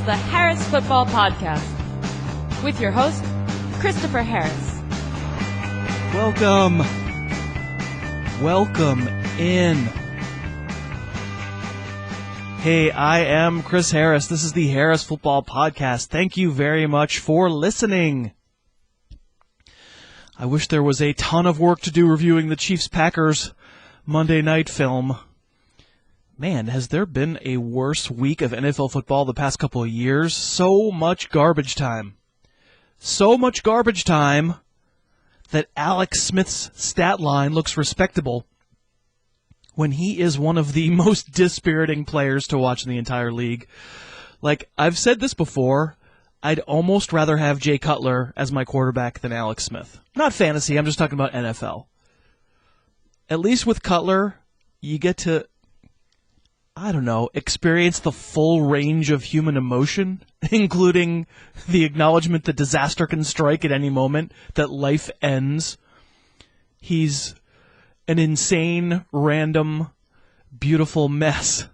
the Harris Football Podcast with your host, Christopher Harris. Welcome in. Hey, I am Chris Harris. This is the Harris Football Podcast. Thank you very much for listening. I wish there was a ton of work to do reviewing the Chiefs-Packers Monday night film. Man, has there been a worse week of NFL football the past couple of years? So much garbage time. So much garbage time that Alex Smith's stat line looks respectable when he is one of the most dispiriting players to watch in the entire league. Like, I've said this before, I'd almost rather have Jay Cutler as my quarterback than Alex Smith. Not fantasy, I'm just talking about NFL. At least with Cutler, you get to, experience the full range of human emotion, including the acknowledgement that disaster can strike at any moment, that life ends. He's an insane, random, beautiful mess.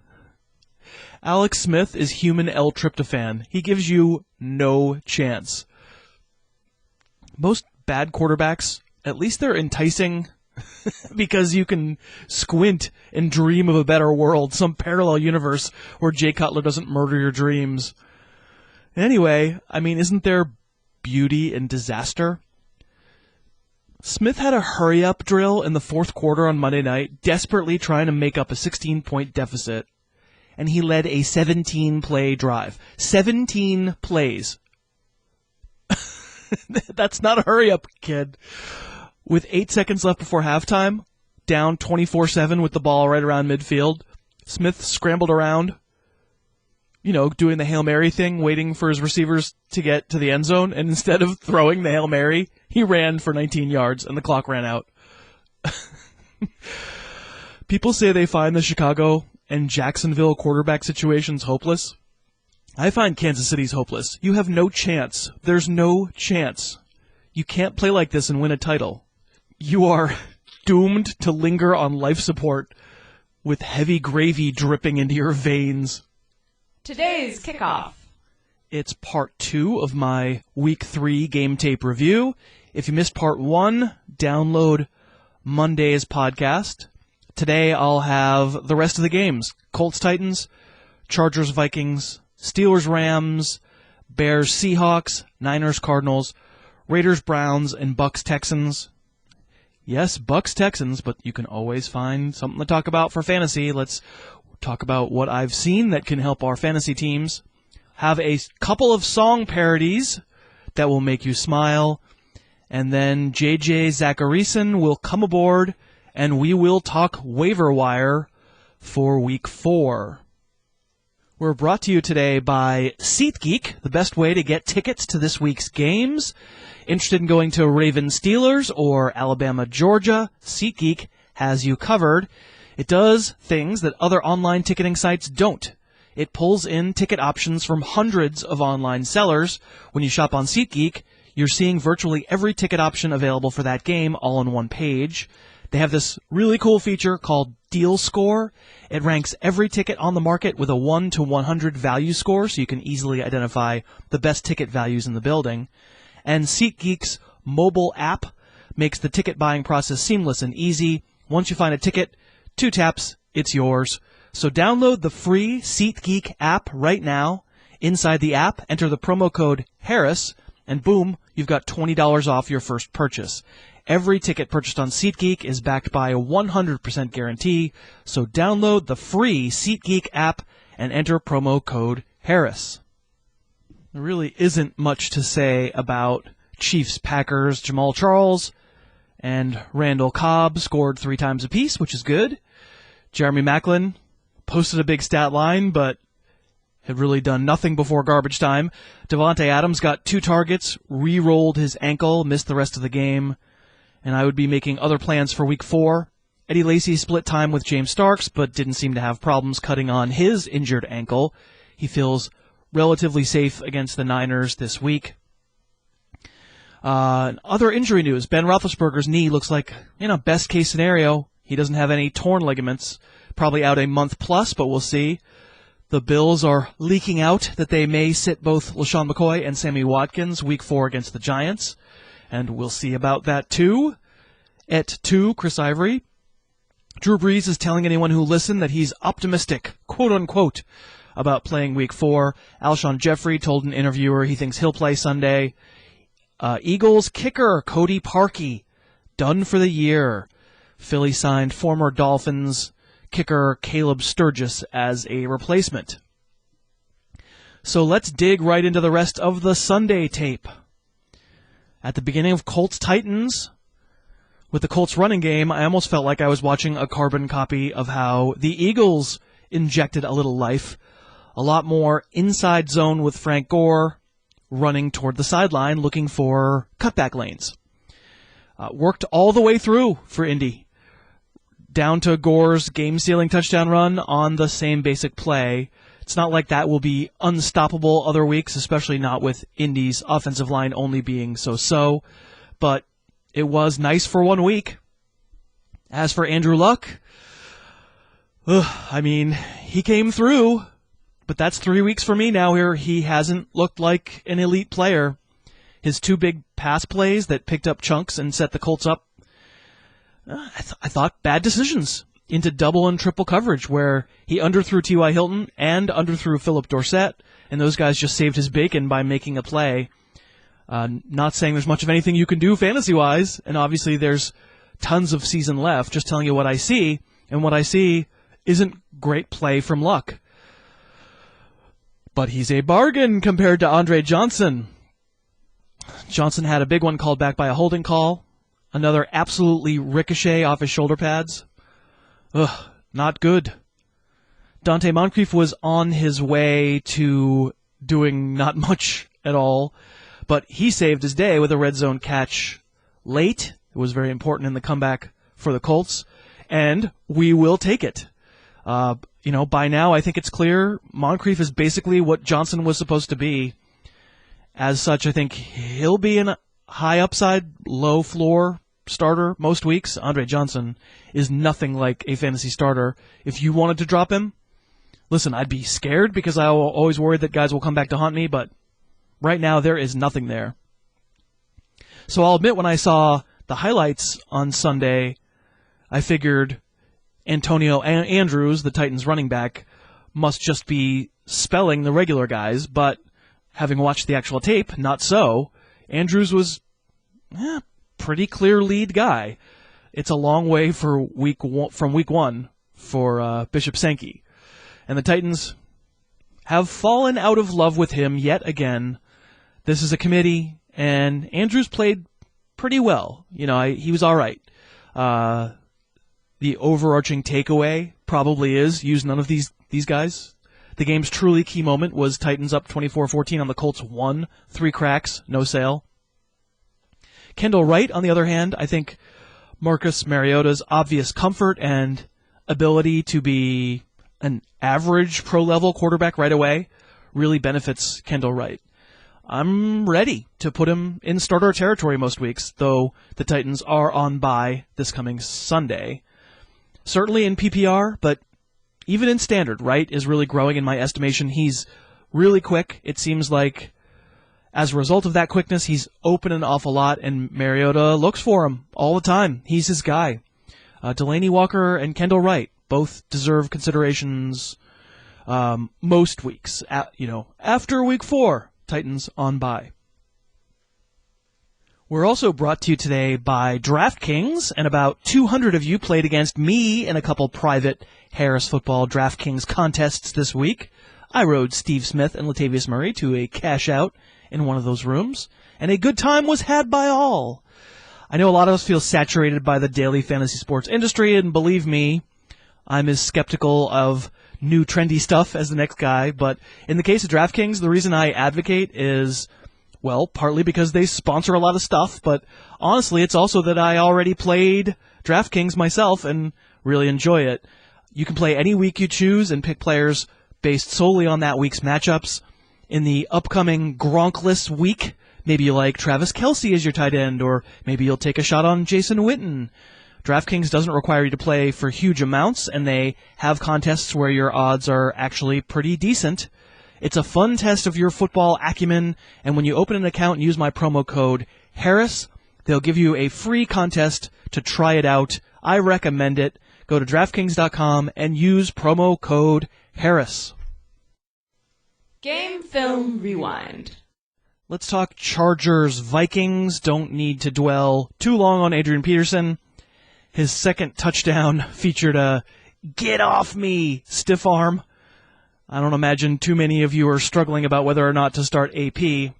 Alex Smith is human L-tryptophan. He gives you no chance. Most bad quarterbacks, at least they're enticing because you can squint and dream of a better world, some parallel universe where Jay Cutler doesn't murder your dreams. Anyway, isn't there beauty in disaster? Smith had a hurry-up drill in the fourth quarter on Monday night, desperately trying to make up a 16-point deficit, and he led a 17-play drive. 17 plays. That's not a hurry-up, kid. With 8 seconds left before halftime, down 24-7 with the ball right around midfield, Smith scrambled around, doing the Hail Mary thing, waiting for his receivers to get to the end zone, and instead of throwing the Hail Mary, he ran for 19 yards, and the clock ran out. People say they find the Chicago and Jacksonville quarterback situations hopeless. I find Kansas City's hopeless. You have no chance. There's no chance. You can't play like this and win a title. You are doomed to linger on life support with heavy gravy dripping into your veins. Today's kickoff. It's part 2 of my Week 3 game tape review. If you missed part 1, download Monday's podcast. Today I'll have the rest of the games. Colts-Titans, Chargers-Vikings, Steelers-Rams, Bears-Seahawks, Niners-Cardinals, Raiders-Browns, and Bucks-Texans. Yes, Bucks-Texans, but you can always find something to talk about for fantasy. Let's talk about what I've seen that can help our fantasy teams. Have a couple of song parodies that will make you smile. And then JJ Zachariason will come aboard, and we will talk Waiver Wire for Week 4. We're brought to you today by SeatGeek, the best way to get tickets to this week's games. Interested in going to Ravens Steelers or Alabama Georgia? SeatGeek has you covered. It does things that other online ticketing sites don't. It pulls in ticket options from hundreds of online sellers. When you shop on SeatGeek, you're seeing virtually every ticket option available for that game all on one page. They have this really cool feature called Deal Score. It ranks every ticket on the market with a 1 to 100 value score, so you can easily identify the best ticket values in the building. And SeatGeek's mobile app makes the ticket buying process seamless and easy. Once you find a ticket, 2 taps, it's yours. So download the free SeatGeek app right now. Inside the app, enter the promo code Harris, and boom, you've got $20 off your first purchase. Every ticket purchased on SeatGeek is backed by a 100% guarantee, so download the free SeatGeek app and enter promo code Harris. There really isn't much to say about Chiefs-Packers. Jamal Charles and Randall Cobb scored 3 times apiece, which is good. Jeremy Maclin posted a big stat line, but had really done nothing before garbage time. Devontae Adams got 2 targets, re-rolled his ankle, missed the rest of the game, and I would be making other plans for Week 4. Eddie Lacy split time with James Starks, but didn't seem to have problems cutting on his injured ankle. He feels relatively safe against the Niners this week. Other injury news, Ben Roethlisberger's knee looks like, best case scenario. He doesn't have any torn ligaments, probably out a month plus, but we'll see. The Bills are leaking out that they may sit both LaShawn McCoy and Sammy Watkins Week 4 against the Giants, and we'll see about that too. At 2, Chris Ivory. Drew Brees is telling anyone who listened that he's optimistic, quote-unquote, about playing Week 4. Alshon Jeffrey told an interviewer he thinks he'll play Sunday. Eagles kicker Cody Parkey, done for the year. Philly signed former Dolphins kicker Caleb Sturgis as a replacement. So let's dig right into the rest of the Sunday tape. At the beginning of Colts-Titans, with the Colts running game, I almost felt like I was watching a carbon copy of how the Eagles injected a little life. A lot more inside zone with Frank Gore running toward the sideline looking for cutback lanes. Worked all the way through for Indy, down to Gore's game-sealing touchdown run on the same basic play. It's not like that will be unstoppable other weeks, especially not with Indy's offensive line only being so-so, but it was nice for 1 week. As for Andrew Luck, he came through, but that's 3 weeks for me now here. He hasn't looked like an elite player. His 2 big pass plays that picked up chunks and set the Colts up, I thought bad decisions into double and triple coverage where he underthrew T.Y. Hilton and underthrew Philip Dorsett, and those guys just saved his bacon by making a play. Not saying there's much of anything you can do fantasy-wise, and obviously there's tons of season left, just telling you what I see, and what I see isn't great play from Luck. But he's a bargain compared to Andre Johnson. Johnson had a big one called back by a holding call. Another absolutely ricochet off his shoulder pads. Not good. Dante Moncrief was on his way to doing not much at all, but he saved his day with a red zone catch late. It was very important in the comeback for the Colts, and we will take it. By now I think it's clear Moncrief is basically what Johnson was supposed to be. As such, I think he'll be in a high upside, low floor starter most weeks. Andre Johnson is nothing like a fantasy starter. If you wanted to drop him, listen, I'd be scared because I always worried that guys will come back to haunt me, but right now there is nothing there. So I'll admit when I saw the highlights on Sunday, I figured Antonio Andrews, the Titans running back, must just be spelling the regular guys, but having watched the actual tape, not so. Andrews was pretty clear lead guy. It's a long way from week one for Bishop Sankey. And the Titans have fallen out of love with him yet again. This is a committee, and Andrews played pretty well. He was all right. The overarching takeaway probably is use none of these guys. The game's truly key moment was Titans up 24-14 on the Colts 1, 3 cracks, no sale. Kendall Wright, on the other hand, I think Marcus Mariota's obvious comfort and ability to be an average pro-level quarterback right away really benefits Kendall Wright. I'm ready to put him in starter territory most weeks, though the Titans are on bye this coming Sunday. Certainly in PPR, but even in standard, Wright is really growing in my estimation. He's really quick. It seems like as a result of that quickness, he's open an awful lot, and Mariota looks for him all the time. He's his guy. Delaney Walker and Kendall Wright both deserve considerations most weeks. After week 4, Titans on bye. We're also brought to you today by DraftKings, and about 200 of you played against me in a couple private Harris Football DraftKings contests this week. I rode Steve Smith and Latavius Murray to a cash-out in one of those rooms, and a good time was had by all. I know a lot of us feel saturated by the daily fantasy sports industry, and believe me, I'm as skeptical of new trendy stuff as the next guy, but in the case of DraftKings, the reason I advocate is, well, partly because they sponsor a lot of stuff, but honestly, it's also that I already played DraftKings myself and really enjoy it. You can play any week you choose and pick players based solely on that week's matchups. In the upcoming Gronkless week, maybe you like Travis Kelce as your tight end, or maybe you'll take a shot on Jason Witten. DraftKings doesn't require you to play for huge amounts, and they have contests where your odds are actually pretty decent. It's a fun test of your football acumen, and when you open an account and use my promo code Harris, they'll give you a free contest to try it out. I recommend it. Go to DraftKings.com and use promo code Harris. Game Film Rewind. Let's talk Chargers-Vikings. Don't need to dwell too long on Adrian Peterson. His second touchdown featured a "get off me" stiff arm. I don't imagine too many of you are struggling about whether or not to start AP.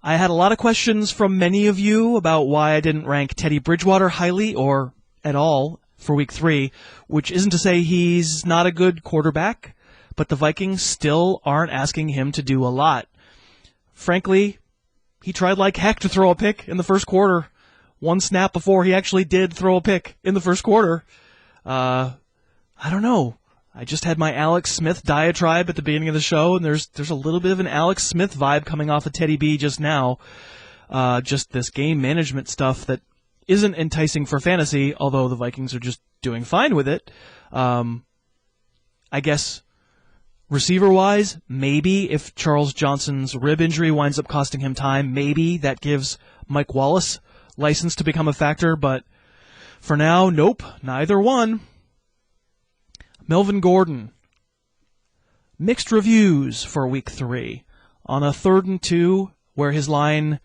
I had a lot of questions from many of you about why I didn't rank Teddy Bridgewater highly or at all for Week 3, which isn't to say he's not a good quarterback, but the Vikings still aren't asking him to do a lot. Frankly, he tried like heck to throw a pick in the first quarter. One snap before he actually did throw a pick in the first quarter. I don't know. I just had my Alex Smith diatribe at the beginning of the show, and there's a little bit of an Alex Smith vibe coming off of Teddy B just now. Just this game management stuff that isn't enticing for fantasy, although the Vikings are just doing fine with it. I guess receiver-wise, maybe if Charles Johnson's rib injury winds up costing him time, maybe that gives Mike Wallace license to become a factor, but for now, nope, neither one. Melvin Gordon. Mixed reviews for Week 3. On a 3rd and 2, where his line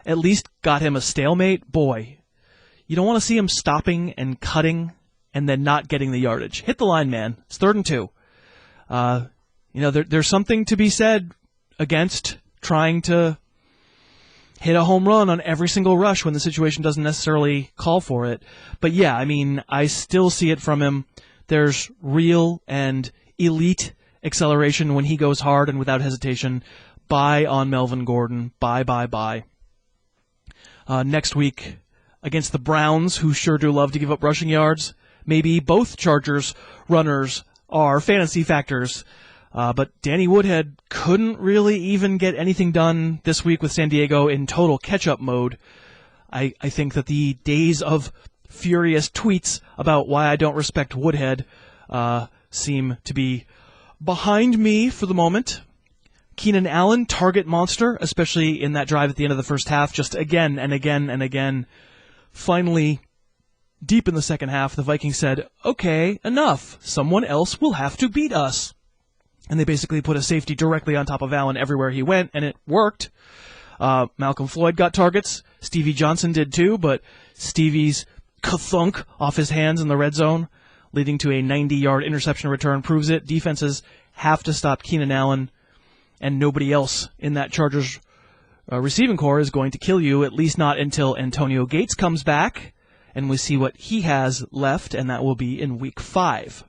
at least got him a stalemate, boy, you don't want to see him stopping and cutting and then not getting the yardage. Hit the line, man. It's 3rd and 2. There's something to be said against trying to hit a home run on every single rush when the situation doesn't necessarily call for it. But yeah, I still see it from him. There's real and elite acceleration when he goes hard and without hesitation. Buy on Melvin Gordon. Buy. Next week against the Browns, who sure do love to give up rushing yards, maybe both Chargers runners are fantasy factors. But Danny Woodhead couldn't really even get anything done this week with San Diego in total catch-up mode. I think that the days of furious tweets about why I don't respect Woodhead seem to be behind me for the moment. Keenan Allen, target monster, especially in that drive at the end of the first half, just again and again and again. Finally, deep in the second half, the Vikings said, okay, enough. Someone else will have to beat us. And they basically put a safety directly on top of Allen everywhere he went, and it worked. Malcolm Floyd got targets. Stevie Johnson did too, but Stevie's ka-thunk off his hands in the red zone, leading to a 90-yard interception return, proves it. Defenses have to stop Keenan Allen, and nobody else in that Chargers receiving core is going to kill you, at least not until Antonio Gates comes back, and we see what he has left, and that will be in Week 5.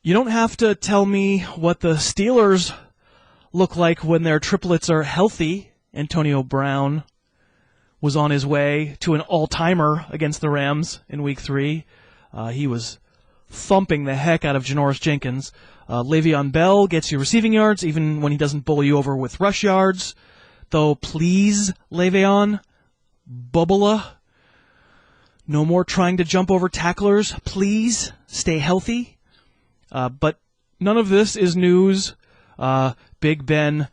You don't have to tell me what the Steelers look like when their triplets are healthy. Antonio Brown was on his way to an all-timer against the Rams in Week 3. He was thumping the heck out of Janoris Jenkins. Le'Veon Bell gets you receiving yards, even when he doesn't bowl you over with rush yards. Though, please, Le'Veon, Bubala, no more trying to jump over tacklers. Please, stay healthy. But none of this is news. Big Ben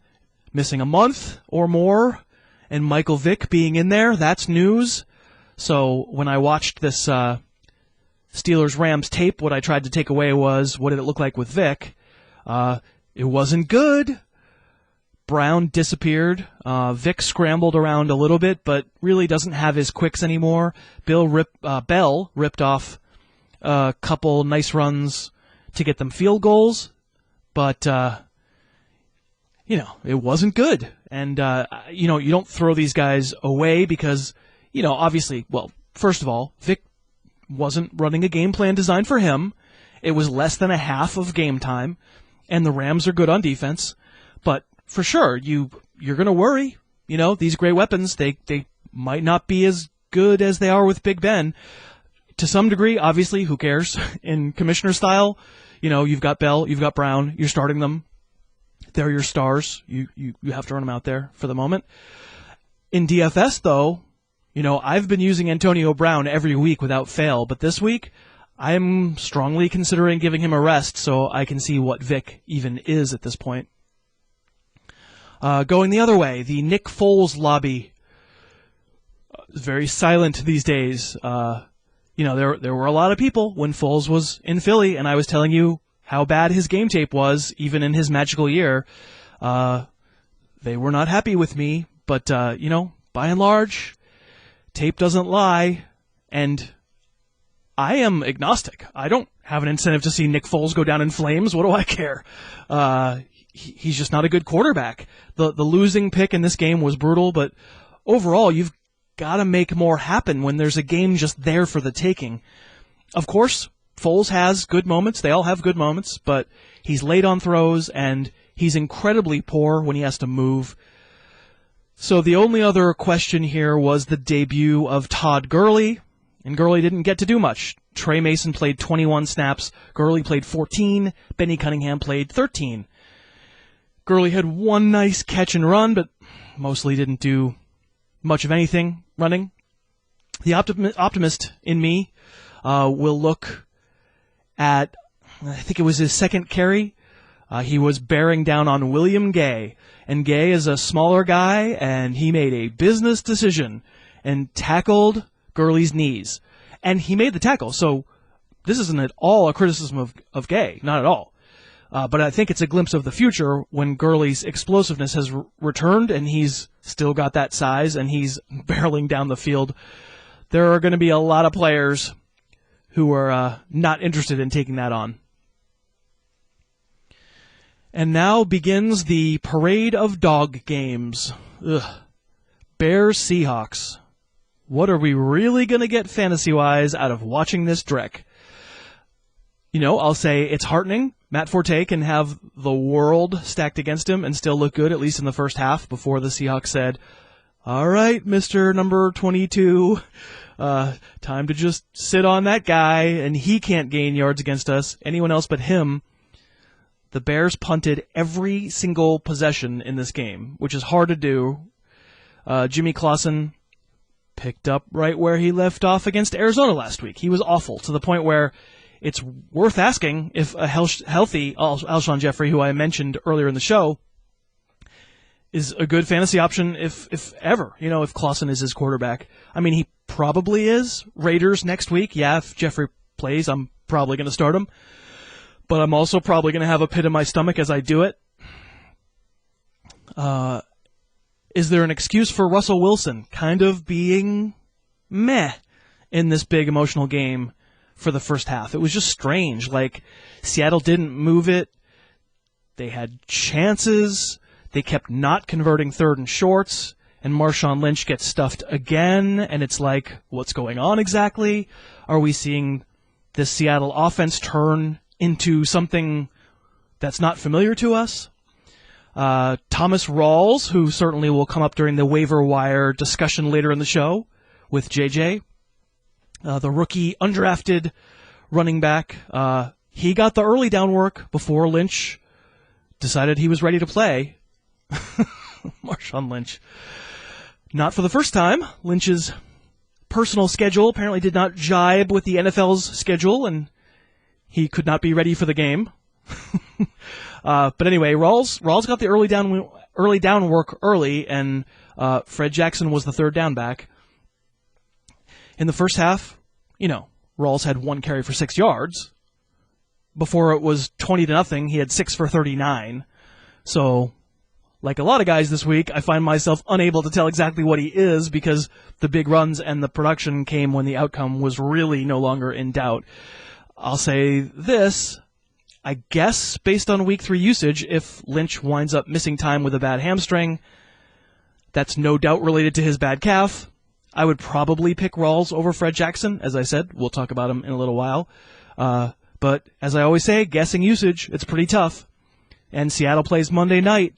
missing a month or more, and Michael Vick being in there, that's news. So when I watched this Steelers-Rams tape, what I tried to take away was, what did it look like with Vick? It wasn't good. Brown disappeared. Vick scrambled around a little bit, but really doesn't have his quicks anymore. Bell ripped off a couple nice runs to get them field goals, but, it wasn't good. And, you don't throw these guys away because, obviously, well, first of all, Vic wasn't running a game plan designed for him. It was less than a half of game time, and the Rams are good on defense. But for sure, you're going to worry. These great weapons, they might not be as good as they are with Big Ben. To some degree, obviously, who cares? In commissioner style, you've got Bell, you've got Brown, you're starting them. They're your stars. You have to run them out there for the moment. In DFS, though, I've been using Antonio Brown every week without fail, but this week I'm strongly considering giving him a rest so I can see what Vic even is at this point. Going the other way, the Nick Foles lobby is very silent these days. There were a lot of people when Foles was in Philly, and I was telling you how bad his game tape was, even in his magical year. They were not happy with me, but, by and large, tape doesn't lie, and I am agnostic. I don't have an incentive to see Nick Foles go down in flames. What do I care? He's just not a good quarterback. The losing pick in this game was brutal, but overall, you've got to make more happen when there's a game just there for the taking. Of course, Foles has good moments. They all have good moments, but he's late on throws, and he's incredibly poor when he has to move. So the only other question here was the debut of Todd Gurley, and Gurley didn't get to do much. Trey Mason played 21 snaps, Gurley played 14, Benny Cunningham played 13. Gurley had one nice catch and run, but mostly didn't do much of anything running. The optimist in me will look at, I think it was his second carry. He was bearing down on William Gay, and Gay is a smaller guy, and he made a business decision and tackled Gurley's knees. And he made the tackle, so this isn't at all a criticism of Gay, not at all. But I think it's a glimpse of the future when Gurley's explosiveness has returned and he's still got that size and he's barreling down the field. There are going to be a lot of players who are not interested in taking that on. And now begins the parade of dog games. Bears Seahawks. What are we really going to get fantasy-wise out of watching this dreck? I'll say it's heartening. Matt Forte can have the world stacked against him and still look good, at least in the first half, before the Seahawks said, all right, Mr. number 22, time to just sit on that guy, and he can't gain yards against us. Anyone else but him. The Bears punted every single possession in this game, which is hard to do. Jimmy Clausen picked up right where he left off against Arizona last week. He was awful, to the point where it's worth asking if a healthy Alshon Jeffrey, who I mentioned earlier in the show, is a good fantasy option if ever, if Clausen is his quarterback. I mean, he probably is. Raiders next week, yeah, if Jeffrey plays, I'm probably going to start him. But I'm also probably going to have a pit in my stomach as I do it. Is there an excuse for Russell Wilson kind of being meh in this big emotional game for the first half? It was just strange. Like, Seattle didn't move it. They had chances. They kept not converting third and shorts. And Marshawn Lynch gets stuffed again. And it's like, what's going on exactly? Are we seeing this Seattle offense turn into something that's not familiar to us? Thomas Rawls, who certainly will come up during the waiver wire discussion later in the show with JJ, the rookie undrafted running back, he got the early down work before Lynch decided he was ready to play. Marshawn Lynch. Not for the first time. Lynch's personal schedule apparently did not jibe with the NFL's schedule, and he could not be ready for the game. But anyway, Rawls got the early down work early, and Fred Jackson was the third down back. In the first half, Rawls had one carry for 6 yards. Before it was 20-0, he had 6 for 39. So, like a lot of guys this week, I find myself unable to tell exactly what he is because the big runs and the production came when the outcome was really no longer in doubt. I'll say this, I guess, based on week 3 usage, if Lynch winds up missing time with a bad hamstring, that's no doubt related to his bad calf. I would probably pick Rawls over Fred Jackson. As I said, we'll talk about him in a little while. But as I always say, guessing usage, it's pretty tough. And Seattle plays Monday night.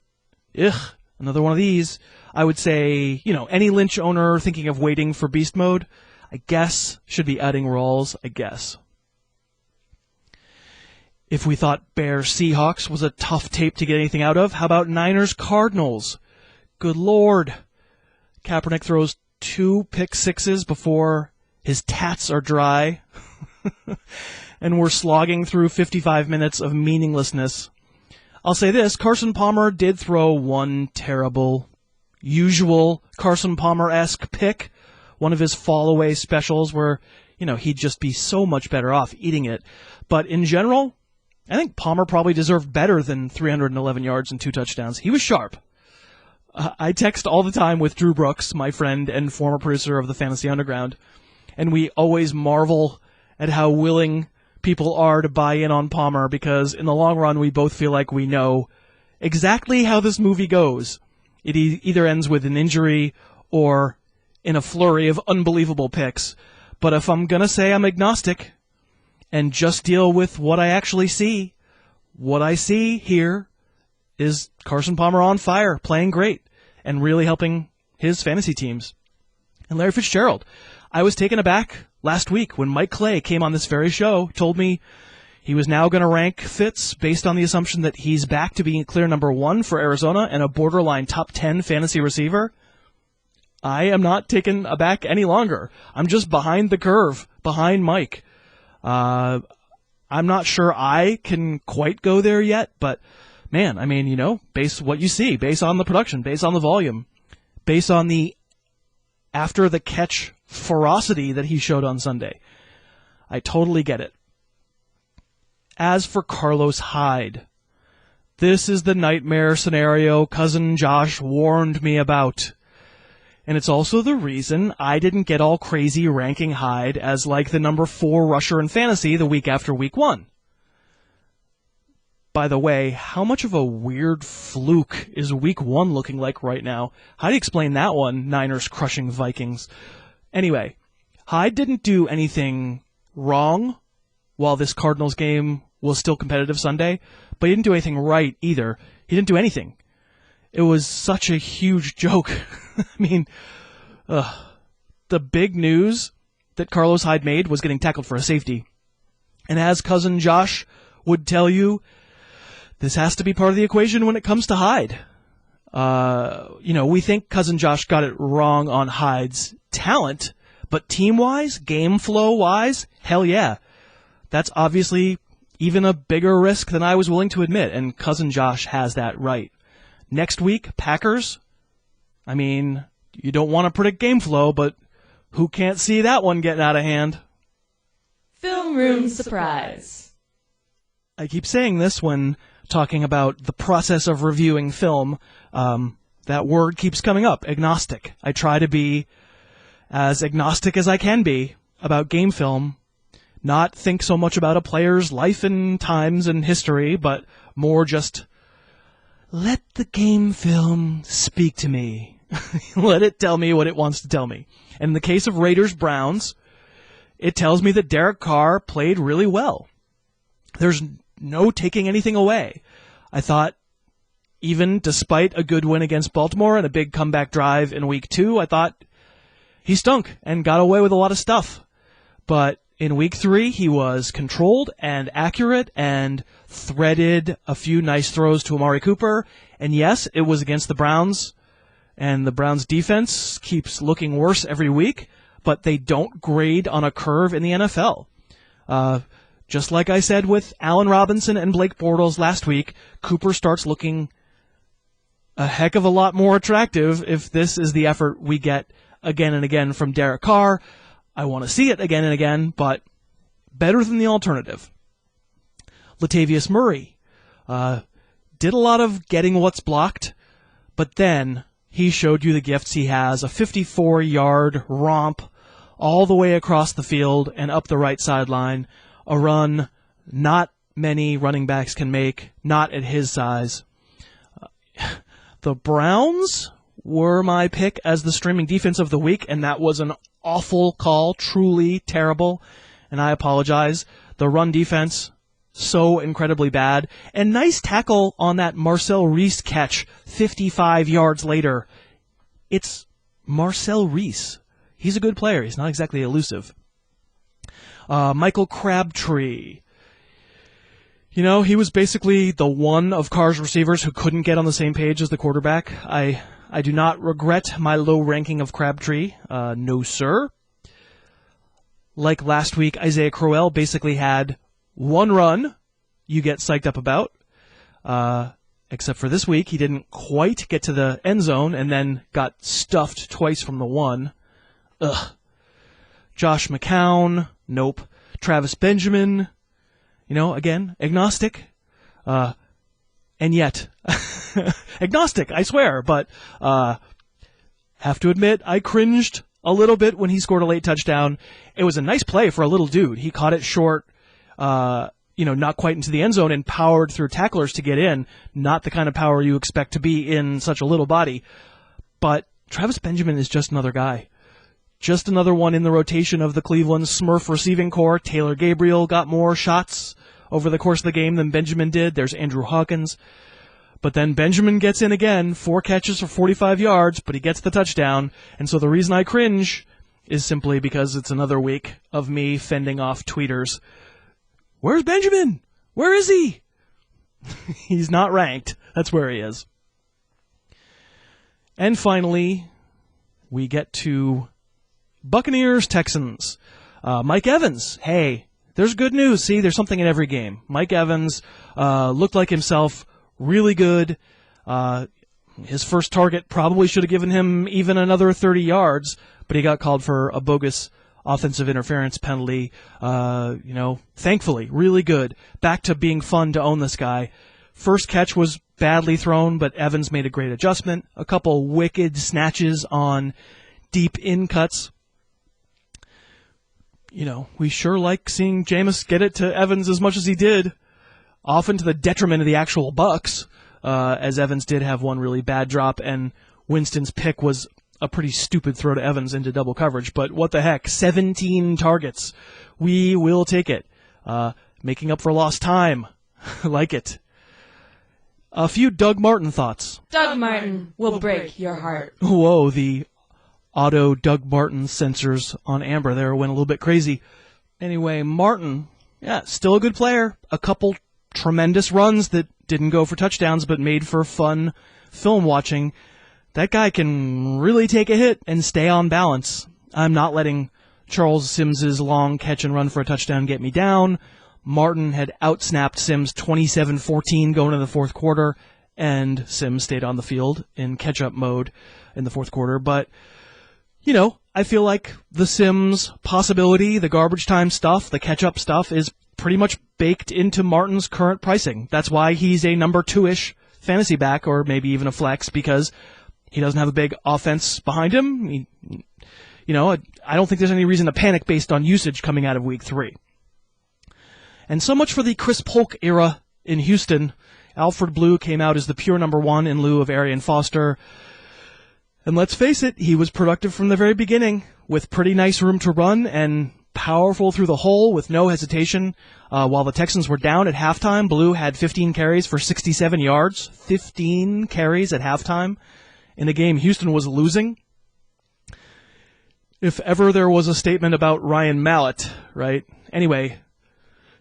Another one of these. I would say, any Lynch owner thinking of waiting for beast mode, I guess, should be adding Rawls, I guess. If we thought Bears Seahawks was a tough tape to get anything out of, how about Niners Cardinals? Good Lord. Kaepernick throws 2 pick sixes before his tats are dry, and we're slogging through 55 minutes of meaninglessness. I'll say this, Carson Palmer did throw one terrible, usual Carson Palmer-esque pick, one of his fall-away specials where, he'd just be so much better off eating it. But in general, I think Palmer probably deserved better than 311 yards and 2 touchdowns. He was sharp. I text all the time with Drew Brooks, my friend and former producer of the Fantasy Underground, and we always marvel at how willing people are to buy in on Palmer because in the long run we both feel like we know exactly how this movie goes. It either ends with an injury or in a flurry of unbelievable picks. But if I'm going to say I'm agnostic and just deal with what I actually see, what I see here is Carson Palmer on fire, playing great, and really helping his fantasy teams. And Larry Fitzgerald, I was taken aback last week when Mike Clay came on this very show, told me he was now going to rank Fitz based on the assumption that he's back to being clear number 1 for Arizona and a borderline top 10 fantasy receiver. I am not taken aback any longer. I'm just behind the curve, behind Mike. I'm not sure I can quite go there yet, but man, based on what you see, based on the production, based on the volume, based on the after the catch ferocity that he showed on Sunday, I totally get it. As for Carlos Hyde, this is the nightmare scenario Cousin Josh warned me about. And it's also the reason I didn't get all crazy ranking Hyde as like the number 4 rusher in fantasy the week after week 1. By the way, how much of a weird fluke is week 1 looking like right now? How do you explain that one, Niners crushing Vikings? Anyway, Hyde didn't do anything wrong while this Cardinals game was still competitive Sunday, but he didn't do anything right either. He didn't do anything. It was such a huge joke. The big news that Carlos Hyde made was getting tackled for a safety. And as Cousin Josh would tell you, this has to be part of the equation when it comes to Hyde. We think Cousin Josh got it wrong on Hyde's talent, but team-wise, game flow-wise, hell yeah. That's obviously even a bigger risk than I was willing to admit, and Cousin Josh has that right. Next week, Packers. You don't want to predict game flow, but who can't see that one getting out of hand? Film Room Surprise. I keep saying this when talking about the process of reviewing film. That word keeps coming up, agnostic. I try to be as agnostic as I can be about game film, not think so much about a player's life and times and history, but more just let the game film speak to me. Let it tell me what it wants to tell me. And in the case of Raiders-Browns, it tells me that Derek Carr played really well. There's no taking anything away. I thought, even despite a good win against Baltimore and a big comeback drive in week 2, I thought he stunk and got away with a lot of stuff. But in week 3, he was controlled and accurate and threaded a few nice throws to Amari Cooper. And yes, it was against the Browns, and the Browns defense keeps looking worse every week, but they don't grade on a curve in the NFL. Just like I said with Allen Robinson and Blake Bortles last week, Cooper starts looking a heck of a lot more attractive if this is the effort we get again and again from Derek Carr. I want to see it again and again, but better than the alternative. Latavius Murray did a lot of getting what's blocked, but then he showed you the gifts he has, a 54-yard romp all the way across the field and up the right sideline, a run not many running backs can make, not at his size. The Browns were my pick as the streaming defense of the week, and that was an awful call, truly terrible, and I apologize. The run defense, so incredibly bad. And nice tackle on that Marcel Reese catch 55 yards later. It's Marcel Reese. He's a good player. He's not exactly elusive. Michael Crabtree. He was basically the one of Carr's receivers who couldn't get on the same page as the quarterback. I I do not regret my low ranking of Crabtree. No, sir. Like last week, Isaiah Crowell basically had one run you get psyched up about. Except for this week, he didn't quite get to the end zone and then got stuffed twice from the one. Ugh. Josh McCown, nope. Travis Benjamin, again, agnostic. And yet, agnostic, I swear, but have to admit, I cringed a little bit when he scored a late touchdown. It was a nice play for a little dude. He caught it short, not quite into the end zone and powered through tacklers to get in. Not the kind of power you expect to be in such a little body. But Travis Benjamin is just another guy. Just another one in the rotation of the Cleveland Smurf receiving corps. Taylor Gabriel got more shots over the course of the game than Benjamin did. There's Andrew Hawkins. But then Benjamin gets in again, 4 catches for 45 yards, but he gets the touchdown. And so the reason I cringe is simply because it's another week of me fending off tweeters. Where's Benjamin? Where is he? He's not ranked. That's where he is. And finally, we get to Buccaneers-Texans. Mike Evans. Hey, there's good news. See, there's something in every game. Mike Evans looked like himself. Really good. His first target probably should have given him even another 30 yards, but he got called for a bogus offensive interference penalty. Thankfully, really good. Back to being fun to own this guy. First catch was badly thrown, but Evans made a great adjustment. A couple wicked snatches on deep in cuts. We sure like seeing Jameis get it to Evans as much as he did, often to the detriment of the actual Bucs, as Evans did have one really bad drop, and Winston's pick was a pretty stupid throw to Evans into double coverage, but what the heck, 17 targets. We will take it. Making up for lost time. Like it. A few Doug Martin thoughts. Doug Martin will break your heart. Whoa, the auto Doug Martin sensors on Amber there went a little bit crazy. Anyway, Martin, still a good player. A couple tremendous runs that didn't go for touchdowns but made for fun film watching. That guy can really take a hit and stay on balance. I'm not letting Charles Sims' long catch and run for a touchdown get me down. Martin had outsnapped Sims 27-14 going into the fourth quarter, and Sims stayed on the field in catch-up mode in the fourth quarter. But, I feel like the Sims possibility, the garbage time stuff, the catch-up stuff is pretty much baked into Martin's current pricing. That's why he's a number 2-ish fantasy back, or maybe even a flex, because he doesn't have a big offense behind him. I don't think there's any reason to panic based on usage coming out of week 3. And so much for the Chris Polk era in Houston. Alfred Blue came out as the pure number 1 in lieu of Arian Foster. And let's face it, he was productive from the very beginning, with pretty nice room to run and powerful through the hole with no hesitation. While the Texans were down at halftime, Blue had 15 carries for 67 yards. 15 carries at halftime in a game Houston was losing. If ever there was a statement about Ryan Mallett, right? Anyway,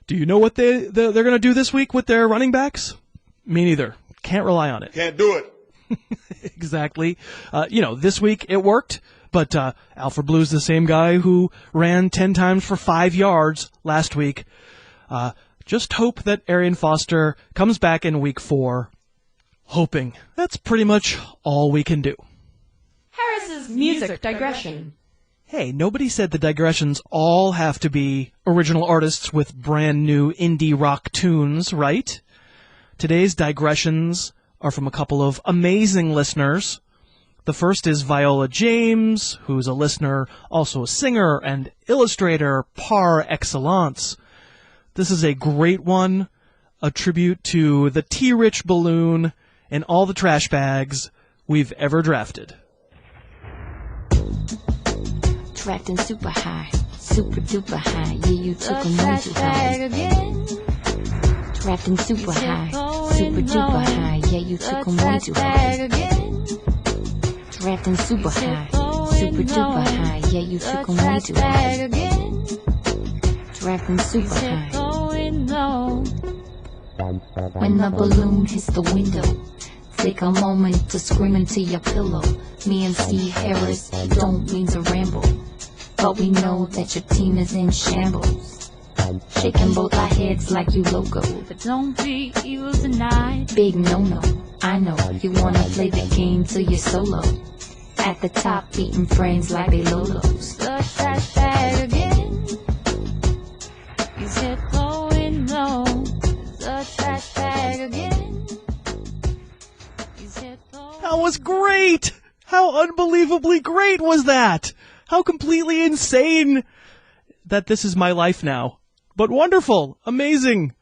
do you know what they're going to do this week with their running backs? Me neither. Can't rely on it. Can't do it. Exactly. This week it worked, but Alfred Blue's the same guy who ran 10 times for 5 yards last week. Just hope that Arian Foster comes back in week 4. Hoping. That's pretty much all we can do. Harris's music digression. Hey, nobody said the digressions all have to be original artists with brand new indie rock tunes, right? Today's digressions are from a couple of amazing listeners. The first is Viola James, who's a listener, also a singer and illustrator par excellence. This is a great one, a tribute to the T-Rich balloon and all the trash bags we've ever drafted. Drafting super high, super duper high. Yeah, you took them way too high. Drafting super high, super duper high. Yeah, you took them way too high. Drafting super high, super duper high. Yeah, you took them way too high. Drafting super high. When the balloon hits the window, take a moment to scream into your pillow. Me and C. Harris don't mean to ramble, but we know that your team is in shambles. Shaking both our heads like you logo. But don't be evil tonight. Big no-no, I know. You wanna play the game till you're solo. At the top, beating frames like they Lolos. The trash bag again. Is it going low? The trash bag again. Is it going That was great! How unbelievably great was that? How completely insane that this is my life now. But wonderful, amazing.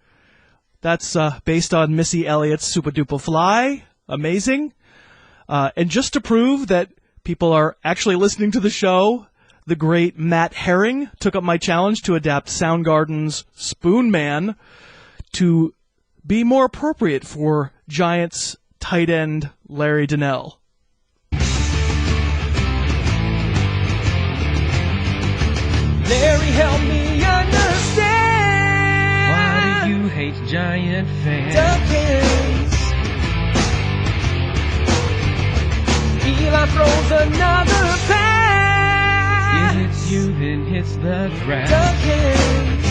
That's based on Missy Elliott's Super Duper Fly. Amazing. And just to prove that people are actually listening to the show, the great Matt Herring took up my challenge to adapt Soundgarden's Spoon Man to be more appropriate for Giants tight end Larry Donnell. Larry, help me understand. Why do you hate Giant fans? Duckins. Eli throws another pass. It hits you, then hits the grass. Duckins.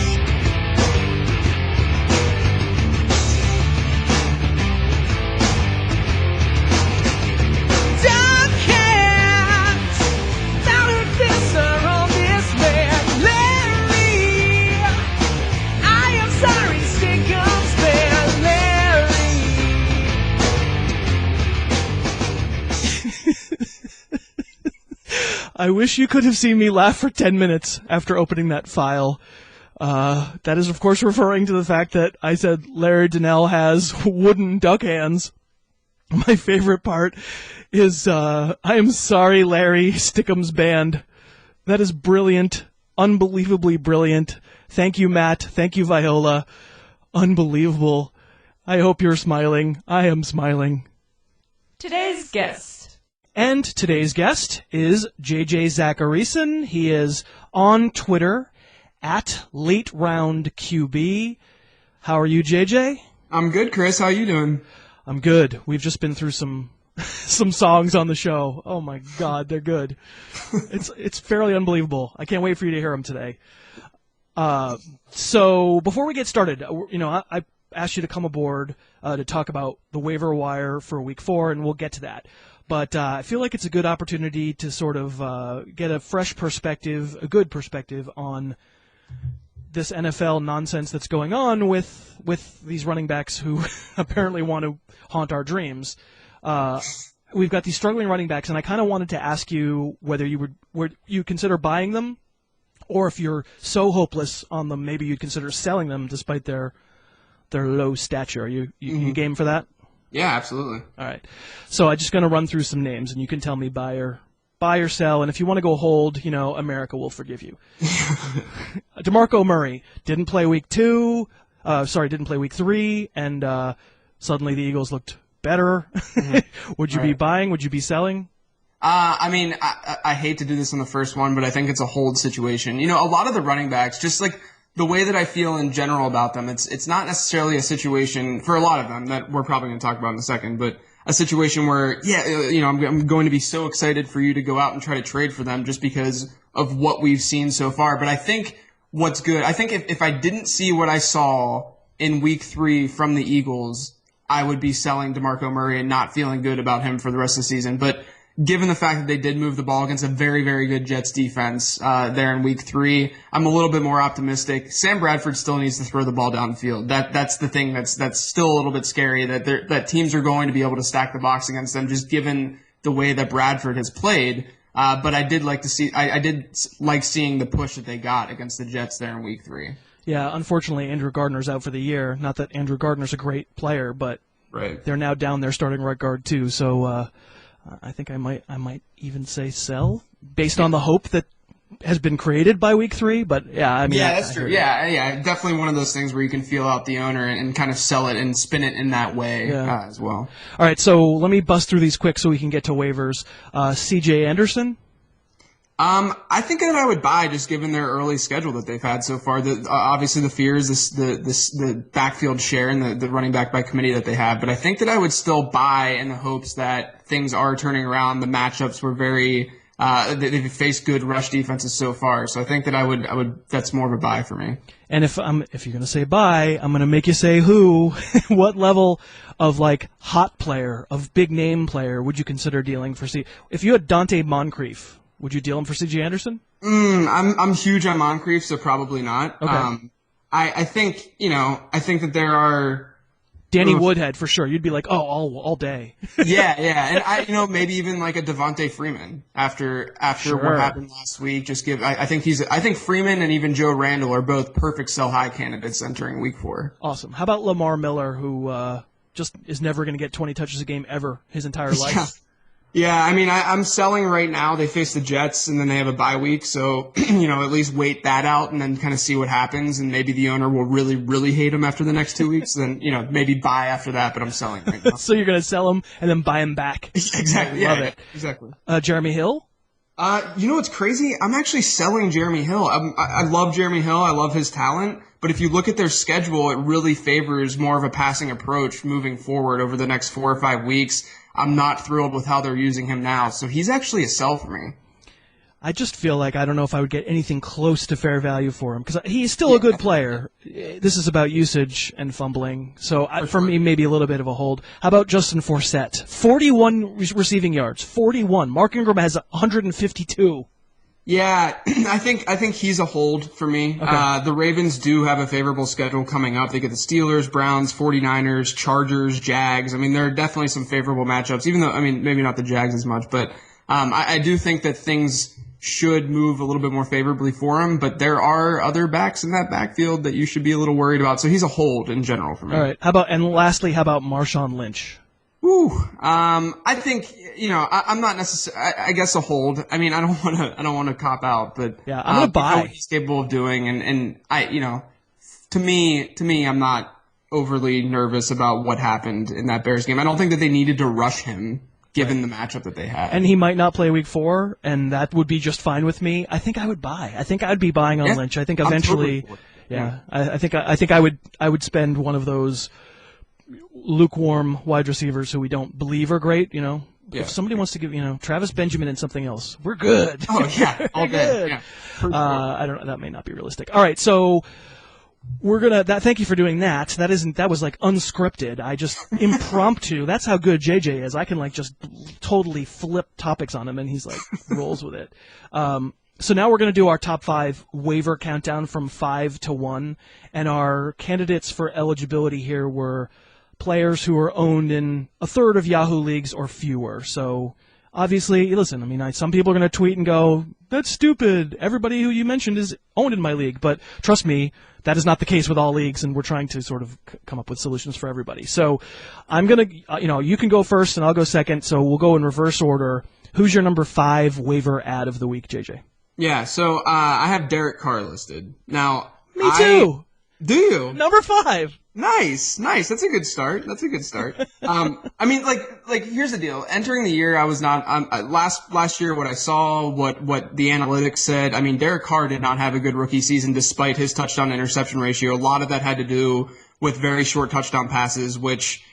Duckins. Now if this are on this man, Larry, I am sorry, Stickums fan, Larry. I wish you could have seen me laugh for 10 minutes after opening that file. That is, of course, referring to the fact that I said Larry Donnell has wooden duck hands. My favorite part is, I am sorry, Larry, Stickums Band. That is brilliant. Unbelievably brilliant. Thank you, Matt. Thank you, Viola. Unbelievable. I hope you're smiling. I am smiling. Today's guest. And today's guest is JJ Zachariason. He is on Twitter at LateRoundQB. How are you, JJ? I'm good, Chris. How you doing? I'm good. We've just been through some songs on the show. Oh my God, they're good. It's fairly unbelievable. I can't wait for you to hear them today. So before we get started, I asked you to come aboard to talk about the waiver wire for Week 4, and we'll get to that. But I feel like it's a good opportunity to sort of get a fresh perspective, a good perspective on this NFL nonsense that's going on with these running backs who apparently want to haunt our dreams. We've got these struggling running backs, and I kind of wanted to ask you whether would you consider buying them, or if you're so hopeless on them, maybe you'd consider selling them despite their low stature. You game for that? Yeah, absolutely. All right. So I'm just going to run through some names, and you can tell me buy or sell. And if you want to go hold, America will forgive you. DeMarco Murray didn't play Week 3, and suddenly the Eagles looked better. Mm-hmm. Would you be buying? Would you be selling? I hate to do this on the first one, but I think it's a hold situation. A lot of the running backs, just like the way that I feel in general about them, it's not necessarily a situation for a lot of them that we're probably going to talk about in a second, but a situation where, I'm going to be so excited for you to go out and try to trade for them just because of what we've seen so far. But I think what's good, I think if I didn't see what I saw in Week 3 from the Eagles, I would be selling DeMarco Murray and not feeling good about him for the rest of the season. But given the fact that they did move the ball against a very, very good Jets defense there in Week 3, I'm a little bit more optimistic. Sam Bradford still needs to throw the ball downfield. That's the thing that's still a little bit scary, that teams are going to be able to stack the box against them just given the way that Bradford has played. But I did like seeing the push that they got against the Jets there in Week 3. Yeah, unfortunately, Andrew Gardner's out for the year. Not that Andrew Gardner's a great player, but they're now down their starting right guard too. So I think I might even say sell based on the hope that has been created by Week 3. But that's true. Yeah, definitely one of those things where you can feel out the owner and kind of sell it and spin it in that way as well. All right, so let me bust through these quick so we can get to waivers. C.J. Anderson. I think that I would buy just given their early schedule that they've had so far. Obviously the fear is the backfield share and the running back by committee that they have. But I think that I would still buy in the hopes that things are turning around. The matchups were very, they've faced good rush defenses so far. So I think that I would, that's more of a buy for me. And if you're going to say buy, I'm going to make you say who, what level of like hot player, of big name player would you consider dealing for if you had Dante Moncrief, would you deal him for C.J. Anderson? I'm huge on Moncrief, so probably not. Okay. I think that there are Danny Woodhead for sure. You'd be like, all day. yeah, and maybe even like a Devontae Freeman after Sure. what happened last week. I think Freeman and even Joe Randall are both perfect sell high candidates entering week 4. Awesome. How about Lamar Miller, who just is never going to get 20 touches a game ever his entire life? Yeah, I mean, I'm selling right now. They face the Jets, and then they have a bye week. So, at least wait that out and then kind of see what happens. And maybe the owner will really, really hate him after the next 2 weeks. Then, maybe buy after that, but I'm selling right now. So you're going to sell him and then buy him back. Exactly. Love it. Exactly. Jeremy Hill? What's crazy? I'm actually selling Jeremy Hill. I love Jeremy Hill. I love his talent. But if you look at their schedule, it really favors more of a passing approach moving forward over the next 4 or 5 weeks. I'm not thrilled with how they're using him now. So he's actually a sell for me. I just feel like I don't know if I would get anything close to fair value for him because he's still a good player. This is about usage and fumbling. So for me, maybe a little bit of a hold. How about Justin Forsett? 41 receiving yards. 41. Mark Ingram has 152. Yeah, I think he's a hold for me. Okay. The Ravens do have a favorable schedule coming up. They get the Steelers, Browns, 49ers, Chargers, Jags. I mean, there are definitely some favorable matchups, even though, maybe not the Jags as much, but I do think that things should move a little bit more favorably for him, but there are other backs in that backfield that you should be a little worried about. So he's a hold in general for me. All right. Lastly, how about Marshawn Lynch? I think, I'm not necessarily, I guess a hold. I mean, I don't want to cop out, but yeah, I'm going to buy what he's capable of doing. And to me, I'm not overly nervous about what happened in that Bears game. I don't think that they needed to rush him given the matchup that they had. And he might not play week 4, and that would be just fine with me. I think I would buy. I think I'd be buying on Lynch. I think eventually, I think I would spend one of those lukewarm wide receivers who we don't believe are great, If somebody wants to give, Travis Benjamin and something else, we're good. Oh yeah, all good. Yeah, I don't. That may not be realistic. All right, so we're gonna. Thank you for doing that. That was like unscripted. I just impromptu. That's how good JJ is. I can like just totally flip topics on him, and he's like rolls with it. So now we're going to do our top 5 waiver countdown from 5 to 1, and our candidates for eligibility here were players who are owned in a third of Yahoo leagues or fewer. So obviously, listen, some people are going to tweet and go, that's stupid. Everybody who you mentioned is owned in my league. But trust me, that is not the case with all leagues, and we're trying to sort of come up with solutions for everybody. So I'm going to, you can go first and I'll go second. So we'll go in reverse order. Who's your number 5 waiver ad of the week, JJ? Yeah, so I have Derek Carr listed. Now, Me too. Do you? Number 5. Nice. That's a good start. Here's the deal. Entering the year, I was not, last year, what I saw, what the analytics said, Derek Carr did not have a good rookie season despite his touchdown interception ratio. A lot of that had to do with very short touchdown passes, which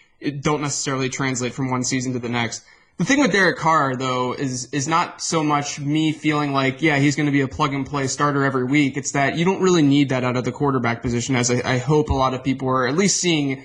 don't necessarily translate from one season to the next. The thing with Derek Carr, though, is not so much me feeling like, yeah, he's going to be a plug-and-play starter every week. It's that you don't really need that out of the quarterback position, as I hope a lot of people are at least seeing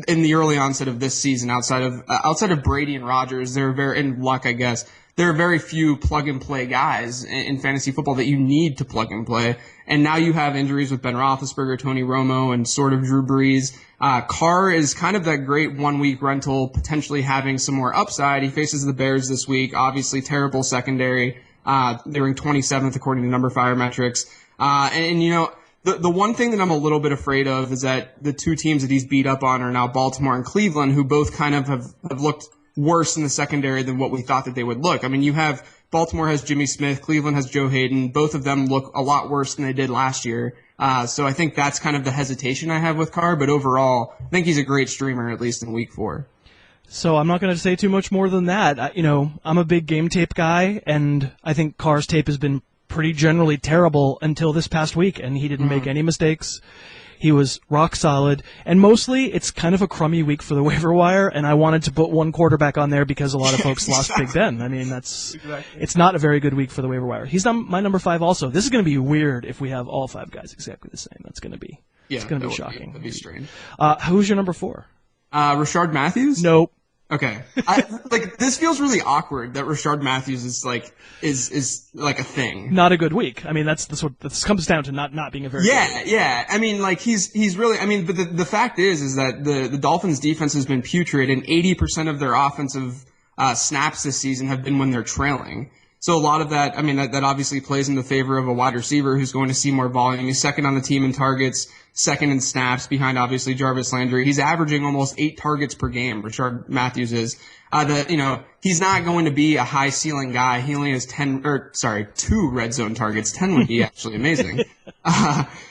in the early onset of this season. Outside of Brady and Rodgers, and Luck, I guess, there are very few plug-and-play guys in fantasy football that you need to plug-and-play. And now you have injuries with Ben Roethlisberger, Tony Romo, and sort of Drew Brees. Carr is kind of that great 1-week rental, potentially having some more upside. He faces the Bears this week. Obviously, terrible secondary. They rank 27th according to NumberFire metrics. The one thing that I'm a little bit afraid of is that the two teams that he's beat up on are now Baltimore and Cleveland, who both kind of have looked worse in the secondary than what we thought that they would look. You have Baltimore has Jimmy Smith, Cleveland has Joe Hayden. Both of them look a lot worse than they did last year. So I think that's kind of the hesitation I have with Carr, but overall, I think he's a great streamer, at least in week 4. So I'm not going to say too much more than that. I'm a big game tape guy, and I think Carr's tape has been pretty generally terrible until this past week, and he didn't make any mistakes. He was rock solid, and mostly it's kind of a crummy week for the waiver wire, and I wanted to put one quarterback on there because a lot of folks lost Big Ben. I mean, it's not a very good week for the waiver wire. He's my number 5 also. This is going to be weird if we have all 5 guys exactly the same. That's going to be shocking. That'd be strange. Who's your number 4? Rashard Matthews? Nope. Okay. This feels really awkward that Rashard Matthews is like a thing. Not a good week. I mean, that's what this comes down to, not being a very good week. Yeah. I mean, he's really, I mean, but the fact is that the Dolphins defense has been putrid, and 80% of their offensive snaps this season have been when they're trailing. So a lot of that, I mean, that obviously plays in the favor of a wide receiver who's going to see more volume. He's second on the team in targets, second in snaps behind obviously Jarvis Landry. He's averaging almost 8 targets per game. Rashard Matthews is. He's not going to be a high ceiling guy. He only has 2 red zone targets. 10 would be actually amazing.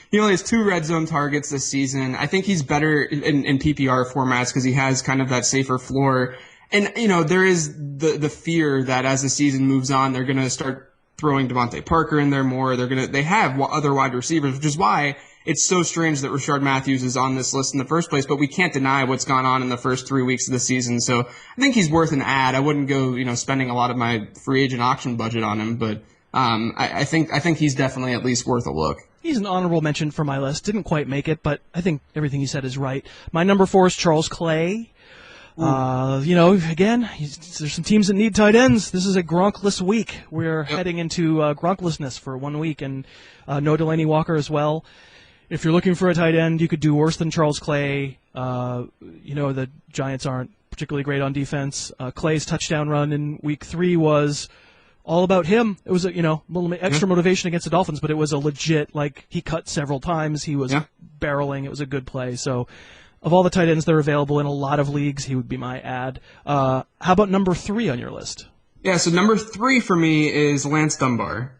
He only has 2 red zone targets this season. I think he's better in PPR formats because he has kind of that safer floor. And, there is the fear that as the season moves on, they're going to start throwing Devontae Parker in there more. They have other wide receivers, which is why it's so strange that Rashard Matthews is on this list in the first place, but we can't deny what's gone on in the first 3 weeks of the season. So I think he's worth an add. I wouldn't go, spending a lot of my free agent auction budget on him, but, I think he's definitely at least worth a look. He's an honorable mention for my list. Didn't quite make it, but I think everything he said is right. My number 4 is Charles Clay. Again, there's some teams that need tight ends. This is a Gronkless week. We're heading into Gronklessness for 1 week, and no Delaney Walker as well. If you're looking for a tight end, you could do worse than Charles Clay. The Giants aren't particularly great on defense. Clay's touchdown run in week 3 was all about him. It was a little extra motivation against the Dolphins, but it was a legit, he cut several times. He was barreling. It was a good play. So of all the tight ends that are available in a lot of leagues, he would be my add. How about number 3 on your list? Yeah, so number 3 for me is Lance Dunbar.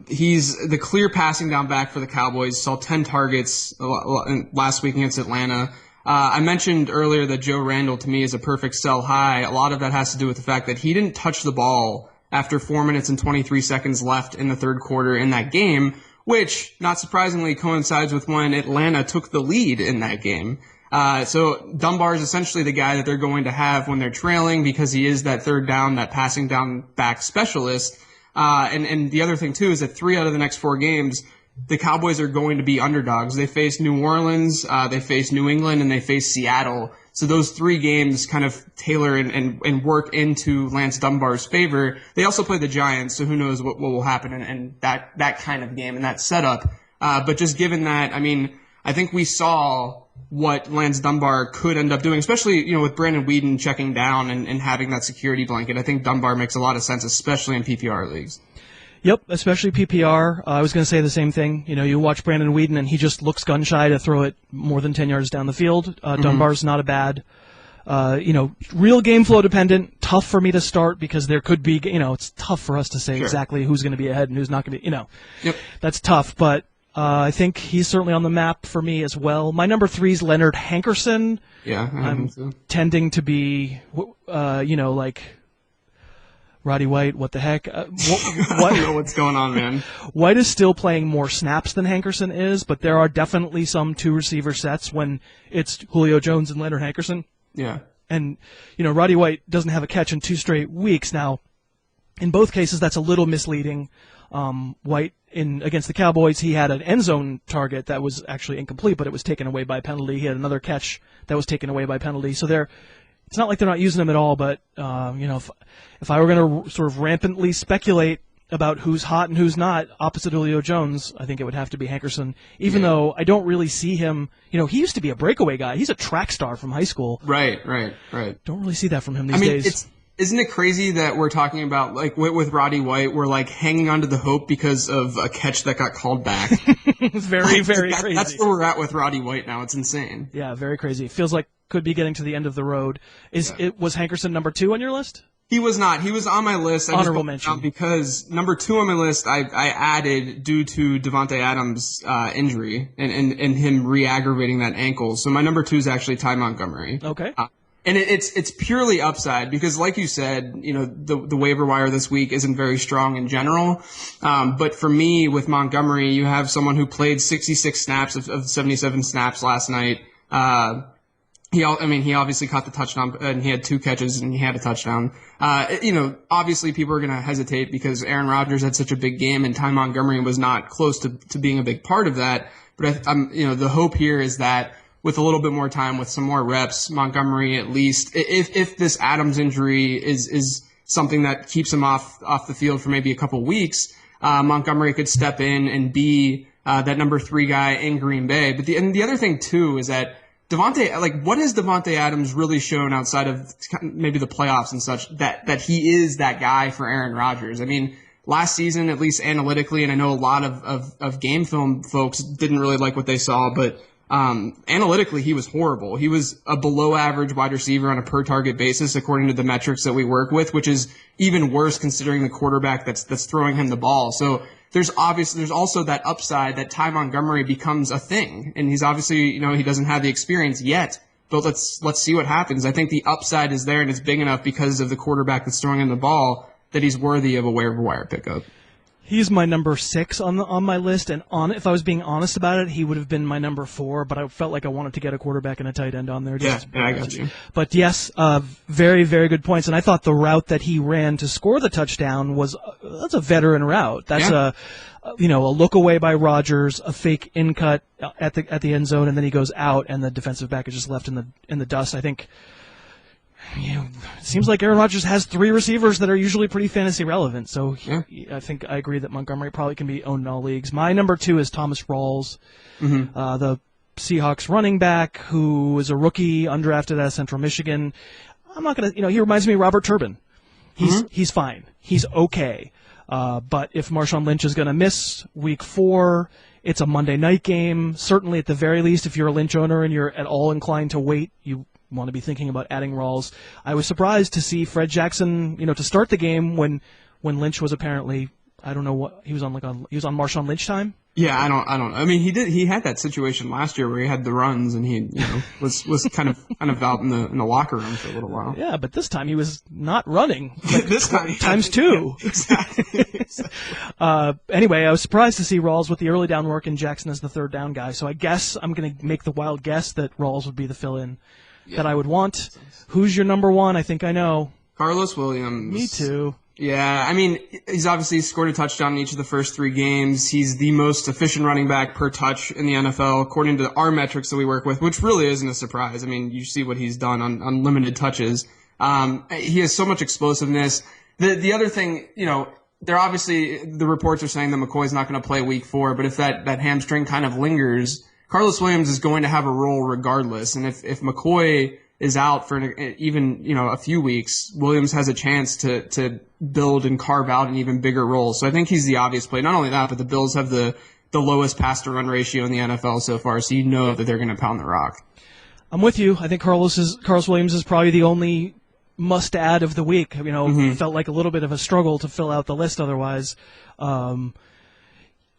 He's the clear passing down back for the Cowboys. Saw 10 targets last week against Atlanta. I mentioned earlier that Joe Randall to me is a perfect sell high. A lot of that has to do with the fact that he didn't touch the ball after 4 minutes and 23 seconds left in the third quarter in that game, which, not surprisingly, coincides with when Atlanta took the lead in that game. So Dunbar is essentially the guy that they're going to have when they're trailing because he is that third down, that passing down back specialist. And the other thing, too, is that 3 out of the next 4 games, the Cowboys are going to be underdogs. They face New Orleans, they face New England, and they face Seattle. So those 3 games kind of tailor and work into Lance Dunbar's favor. They also play the Giants, so who knows what will happen in that kind of game and that setup. But just given that, I mean, I think we saw what Lance Dunbar could end up doing, especially, with Brandon Weeden checking down and having that security blanket. I think Dunbar makes a lot of sense, especially in PPR leagues. Yep, especially PPR. I was going to say the same thing. You watch Brandon Weeden, and he just looks gun-shy to throw it more than 10 yards down the field. Dunbar's not a bad, real game flow dependent. Tough for me to start because there could be, it's tough for us to say exactly who's going to be ahead and who's not going to be, Yep. That's tough, but I think he's certainly on the map for me as well. My number 3 is Leonard Hankerson. Yeah, I'm tending to be, Roddy White, what the heck? I don't know what's going on, man. White is still playing more snaps than Hankerson is, but there are definitely some 2-receiver sets when it's Julio Jones and Leonard Hankerson. Yeah. And, Roddy White doesn't have a catch in 2 straight weeks. Now, in both cases, that's a little misleading. White, against the Cowboys, he had an end zone target that was actually incomplete, but it was taken away by penalty. He had another catch that was taken away by penalty. So it's not like they're not using him at all, but, if I were going to sort of rampantly speculate about who's hot and who's not opposite Julio Jones, I think it would have to be Hankerson, even though I don't really see him. He used to be a breakaway guy. He's a track star from high school. Right. Don't really see that from him these days. Isn't it crazy that we're talking about, with Roddy White, we're, hanging on to the hope because of a catch that got called back? It's very, very crazy. That's where we're at with Roddy White now. It's insane. Yeah, very crazy. It feels like could be getting to the end of the road. Was Hankerson number 2 on your list? He was not. He was on my list. Honorable mention. Because number 2 on my list, I added due to Devontae Adams' injury and him re-aggravating that ankle. So my number 2 is actually Ty Montgomery. Okay. And it's purely upside because, like you said, the waiver wire this week isn't very strong in general. But for me, with Montgomery, you have someone who played 66 snaps of 77 snaps last night. He obviously caught the touchdown and he had 2 catches and he had a touchdown. Obviously people are going to hesitate because Aaron Rodgers had such a big game and Ty Montgomery was not close to being a big part of that. But the hope here is that with a little bit more time, with some more reps, Montgomery at least, if this Adams injury is something that keeps him off the field for maybe a couple weeks, Montgomery could step in and be that number 3 guy in Green Bay. But the other thing too is that what has Devontae Adams really shown outside of maybe the playoffs and such that he is that guy for Aaron Rodgers? I mean, last season, at least analytically, and I know a lot of game film folks didn't really like what they saw, but analytically, he was horrible. He was a below average wide receiver on a per target basis, according to the metrics that we work with, which is even worse considering the quarterback that's throwing him the ball. So there's also that upside that Ty Montgomery becomes a thing. And he's obviously, he doesn't have the experience yet, but let's see what happens. I think the upside is there and it's big enough because of the quarterback that's throwing him the ball that he's worthy of a waiver wire pickup. He's my number 6 on my list, and if I was being honest about it, he would have been my number 4. But I felt like I wanted to get a quarterback and a tight end on there. Yeah, I got you. But yes, very, very good points. And I thought the route that he ran to score the touchdown that's a veteran route. That's a look away by Rodgers, a fake in cut at the end zone, and then he goes out, and the defensive back is just left in the dust. I think. It seems like Aaron Rodgers has 3 receivers that are usually pretty fantasy relevant. So I think I agree that Montgomery probably can be owned in all leagues. My number 2 is Thomas Rawls, the Seahawks running back who is a rookie, undrafted out of Central Michigan. I'm not going to, he reminds me of Robert Turbin. He's fine. He's okay. But if Marshawn Lynch is going to miss week 4, it's a Monday night game. Certainly at the very least, if you're a Lynch owner and you're at all inclined to wait, you want to be thinking about adding Rawls. I was surprised to see Fred Jackson, to start the game when Lynch was apparently, I don't know what he was on, he was on Marshawn Lynch time. Yeah, I don't know. I mean, he had that situation last year where he had the runs and he was kind of out in the locker room for a little while. Yeah, but this time he was not running. This time times 2. Yeah, exactly. Anyway, I was surprised to see Rawls with the early down work and Jackson as the third down guy. So I guess I'm going to make the wild guess that Rawls would be the fill-in that I would want. Who's your number 1? I think I know. Carlos Williams. Me too. Yeah, I mean, he's obviously scored a touchdown in each of the first 3 games. He's the most efficient running back per touch in the NFL, according to our metrics that we work with, which really isn't a surprise. I mean, you see what he's done on limited touches. He has so much explosiveness. The other thing, they're obviously, the reports are saying that McCoy's not going to play week 4, but if that hamstring kind of lingers, Carlos Williams is going to have a role regardless. And if McCoy is out for even, a few weeks, Williams has a chance to build and carve out an even bigger role. So I think he's the obvious play. Not only that, but the Bills have the lowest pass to run ratio in the NFL so far. So that they're going to pound the rock. I'm with you. I think Carlos Williams is probably the only must add of the week. Felt like a little bit of a struggle to fill out the list otherwise.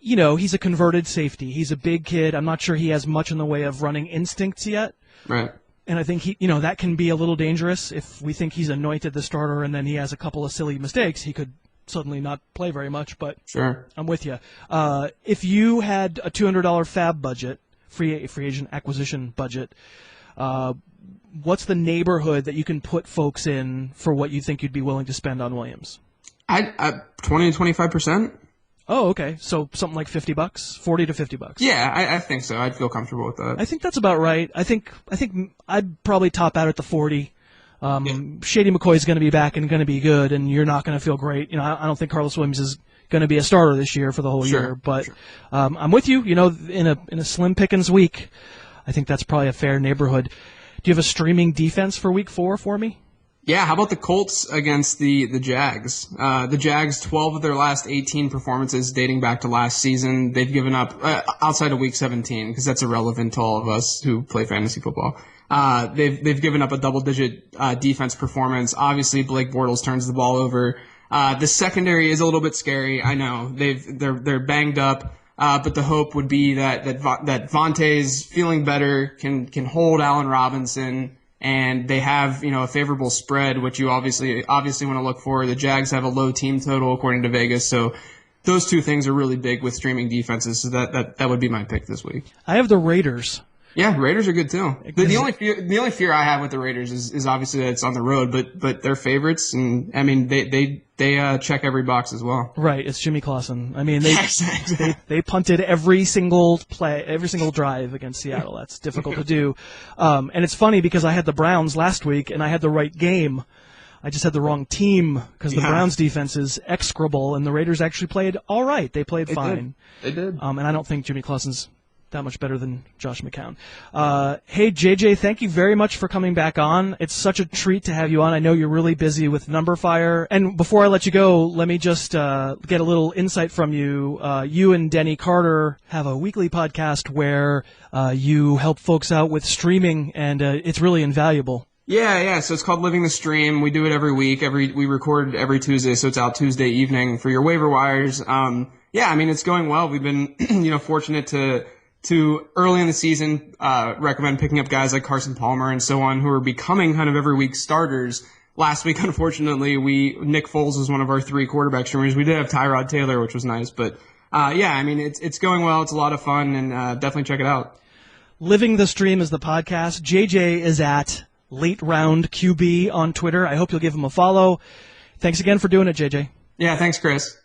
He's a converted safety. He's a big kid. I'm not sure he has much in the way of running instincts yet. Right. And I think that can be a little dangerous if we think he's anointed the starter and then he has a couple of silly mistakes. He could suddenly not play very much, but sure. I'm with you. If you had a $200 fab budget, free agent acquisition budget, what's the neighborhood that you can put folks in for what you think you'd be willing to spend on Williams? 20 to 25%. Oh, okay. So something like $50, $40 to $50. Yeah, I think so. I'd feel comfortable with that. I think that's about right. I think I'd probably top out at the 40. Shady McCoy is going to be back and going to be good, and you're not going to feel great. I don't think Carlos Williams is going to be a starter this year for the whole year. But I'm with you. In a slim pickings week, I think that's probably a fair neighborhood. Do you have a streaming defense for week 4 for me? Yeah, how about the Colts against the Jags? The Jags, 12 of their last 18 performances dating back to last season, they've given up, outside of week 17, because that's irrelevant to all of us who play fantasy football. They've given up a double-digit defense performance. Obviously, Blake Bortles turns the ball over. The secondary is a little bit scary. I know they're banged up, but the hope would be that Vontae's feeling better, can hold Allen Robinson. and they have, a favorable spread, which you obviously want to look for. The Jags have a low team total according to Vegas, so those two things are really big with streaming defenses. So that would be my pick this week. I have the Raiders. Yeah, Raiders are good too. The only fear I have with the Raiders is obviously that it's on the road, but they're favorites, and I mean they check every box as well. Right, it's Jimmy Clausen. I mean they punted every single drive against Seattle. That's difficult to do, and it's funny because I had the Browns last week and I had the right game. I just had the wrong team because the Browns defense is execrable, and the Raiders actually played all right. They played fine. They did. And I don't think Jimmy Clausen's that much better than Josh McCown. Hey, JJ, thank you very much for coming back on. It's such a treat to have you on. I know you're really busy with NumberFire. And before I let you go, let me just get a little insight from you. You and Denny Carter have a weekly podcast where you help folks out with streaming, and it's really invaluable. Yeah. So it's called Living the Stream. We do it every week. We record every Tuesday, so it's out Tuesday evening for your waiver wires. It's going well. We've been, fortunate to early in the season recommend picking up guys like Carson Palmer and so on who are becoming kind of every week starters. Last week, unfortunately, Nick Foles was one of our 3 quarterback streamers. We did have Tyrod Taylor, which was nice, but it's going well. It's a lot of fun, and definitely check it out. Living the Stream is the podcast. JJ is at Late Round QB on Twitter. I hope you'll give him a follow. Thanks again for doing it, JJ. Yeah, thanks, Chris.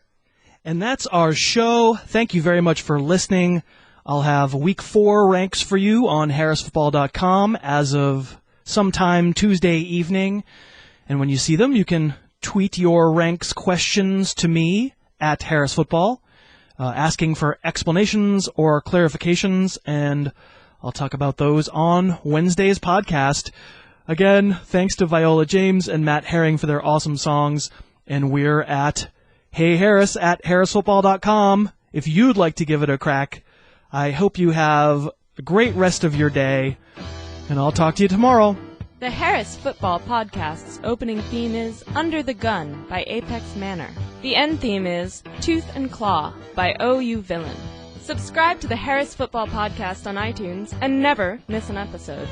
And that's our show. Thank you very much for listening. I'll have Week 4 ranks for you on harrisfootball.com as of sometime Tuesday evening. And when you see them, you can tweet your ranks questions to me at harrisfootball, asking for explanations or clarifications, and I'll talk about those on Wednesday's podcast. Again, thanks to Viola James and Matt Herring for their awesome songs, and we're at Hey Harris at harrisfootball.com if you'd like to give it a crack. I hope you have a great rest of your day, and I'll talk to you tomorrow. The Harris Football Podcast's opening theme is Under the Gun by Apex Manor. The end theme is Tooth and Claw by OU Villain. Subscribe to the Harris Football Podcast on iTunes and never miss an episode.